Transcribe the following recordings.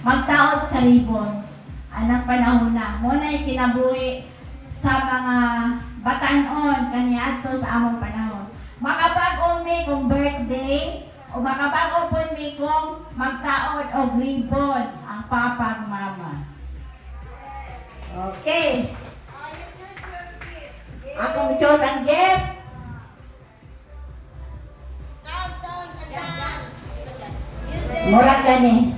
magtaod sa ribon. Anang panahon na. Muna ay kinabuhi sa mga batanon kaniadto sa among panahon. Makabag-o mi kung birthday o makabag-o po mi kung magtaod og ribbon ang papang mama. Okay. Akong choose ang gift. Murag gani.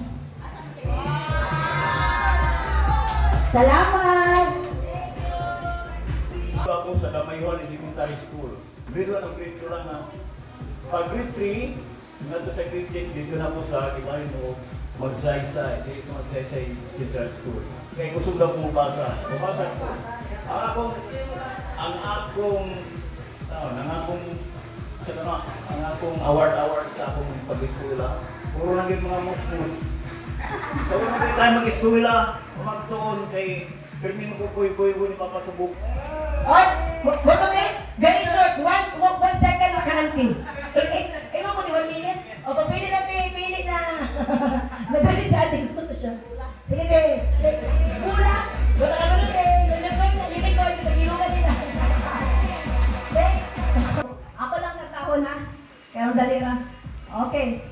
Salamat. Ako sa Damayhon Elementary School. Grade 1 ang grade 2 lang na. Pag grade 3, nato sa grade 10, dito na po sa Ibahin o magsaysay. Dito magsaysay Central School. Kaya gusto daw po basa. Mabasa po. Ang akong award sa akong pag-eskwela. Puro lang yung mga muslim. Kung hindi tayo mag-eskwela, magtuon kay Permin ko kuy-kuy ni Papa Subok. Oy, boto ni, very short, one second makahanting. Ikaw ko di 1 minute. O papili na pili na. Madali sa ating ko to siya. Sige de. Pula. Boto ka ba nun unicorn, pag-ilugan nila. Ako lang nagtahon ha. Kaya ang dali ra. Okay.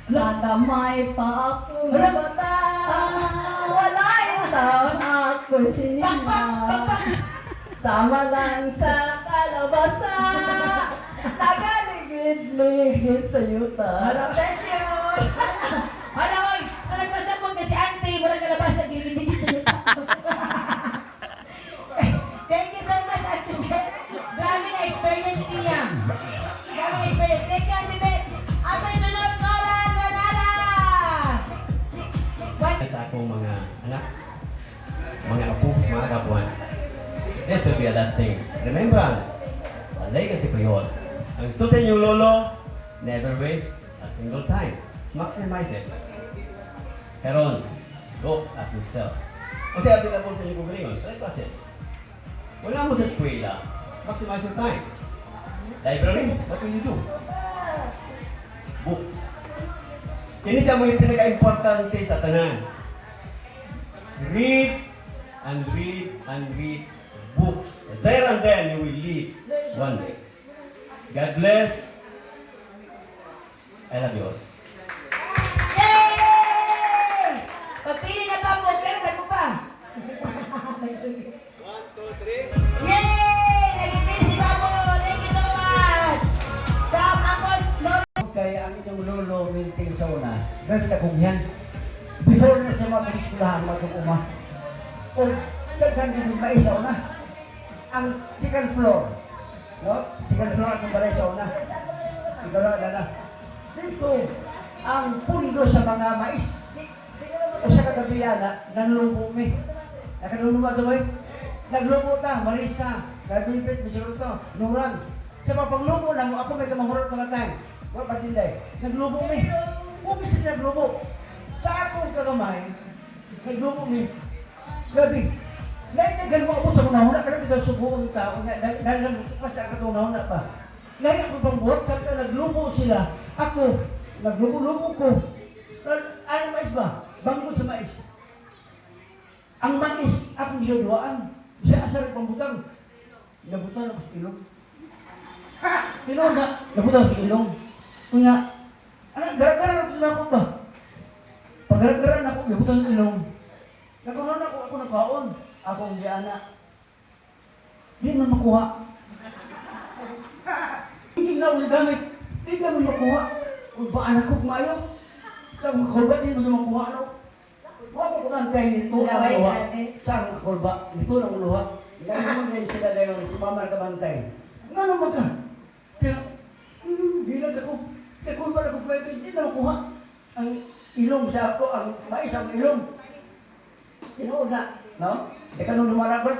Sana may pa akong bata. Wala yung taon ako sinina. Sama lang sa kalabasa. Nagaligid-ligid sa yuta. Thank you. Hala, oy. So nagpasabog na si auntie. Walang kalabasa. Nagaligid sa yuta. Thank you so much, Auntie Beth. Grabe na experience niya. Grabe na experience. Thank you, Auntie Beth. Ato sunod, Nolan Banana. Sa akong mga anak, mga apo, mga kapuan. This will be a last thing. Remembrance, a legacy for you all. Ang gusto sa inyong lolo, never waste a single time. Maximize it. Karon, go at yourself. Kasi available sa inyong kugalingon, sa classes. Wala mo sa eskwela, maximize your time. Library, what will you do? Books. Kini siya mo yung pinaka-importante sa tanan. Read and read and read books. There and then you will lead one day. God bless. I love you all. Yay! Pagpili na pa po, pero nagpo pa. 1, 2, 3. Yay! Nagipili si Babo! Thank you so much! Sa akong lolo. Kaya ang inyong lolo minting sa una, ganit akong yan. Before na siya mapag-eskwelahan, mag-uma. O, daghan din yung maisa una. Ang second floor, no? Second floor atong balay sa una. Igala na. Dito, ang pundo sa mga mais. O sa kagabihan na, nanlubo mi. Nakanulubo ito eh. Naglubo ta, Marisa, Nabibit, Michiruto, Nuran. Sa mapaglubo lang, ako may kamahurot mga time. Wala pa din dahil. Naglubo mi. Umis na naglubo. Sa akong kagamay, naglubo mi. Gabi. Dahil mo ako sa kunahuna, kaya ito subukan ng tao. Dahil pa sa katunahuna pa. Dahil ako pang buhat, sa naglubo sila. Ako, naglubo-lubo ko. Ano mais ba? Bangkod sa mais. Ang mais, akong ginuduaan. Sa asar pambutang. Nabutan ako sa ilong. Ilong na, nabutan ako sa ilong. Kaya, gara-gara na ako ba? Pag gara-gara na ako, nabutan sa ilong. Nagkaroon ako nagkaon. Ako ang diana. Hindi man makuha. Hindi na ulit gamit. Hindi ka man makuha. Kung ba anak ko kumayo? Sa mga kulba, hindi mo makuha. Huwag ko kantay nito ang luha. Sa mga kulba, nito ang luha. Hindi mo ngayon sila ngayon, si Mama nakabantay. Nga naman ka? Kaya, bilang ako. Sa kulba na ko pwede, hindi na makuha. Ang ilong sa ako, ang mais ang ilong. Tinood na, no? Ika nung lumarabat,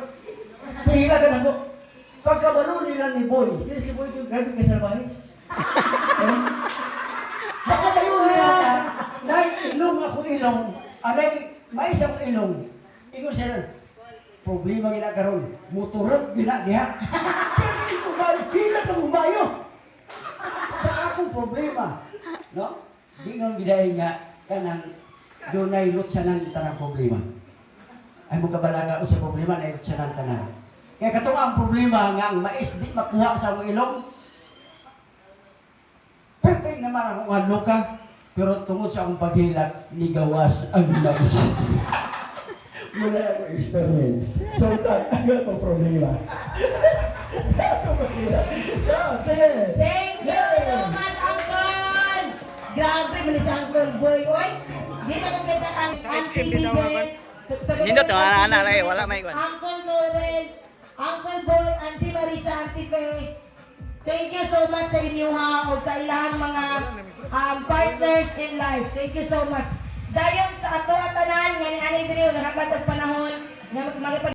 pihila ka na po. Pagkabalo nila ni Boy, hindi si Boy yung grabe ka sa bahis. Pagkabalo nila ka, dahil ilong ako ilong, dahil mais ako ilong, ingo siya, problema ginagaroon, motorot ginadiha. Pero hindi ko balik, pila na bumayo. Sa akong problema, no? Di nga gidahin nga, kanang doon ay lutsanan tanang problema. Ay mo kabalaga o sa problema na lutsanan tanan. Kaya katong ang problema nga ang mais di makuha sa mong ilong. Perfect naman akong ano ka, pero tungod sa akong paghilat, nigawas ang mais. Mula ako experience. So, ano ang problema? Thank you so much, Uncle! Grabe, malis si Uncle Boy. Oy, dito ko pinsa ang Auntie Bibet. Nindot, anak-anak na wala may kwan. Uncle Noel, Uncle Boy, Auntie Marisa, Auntie Faye. Thank you so much sa inyo ha, o sa ilang mga partners in life. Thank you so much. Dayon sa ato at tanan, nga ni Anay Drio, nakatag panahon, nga magpag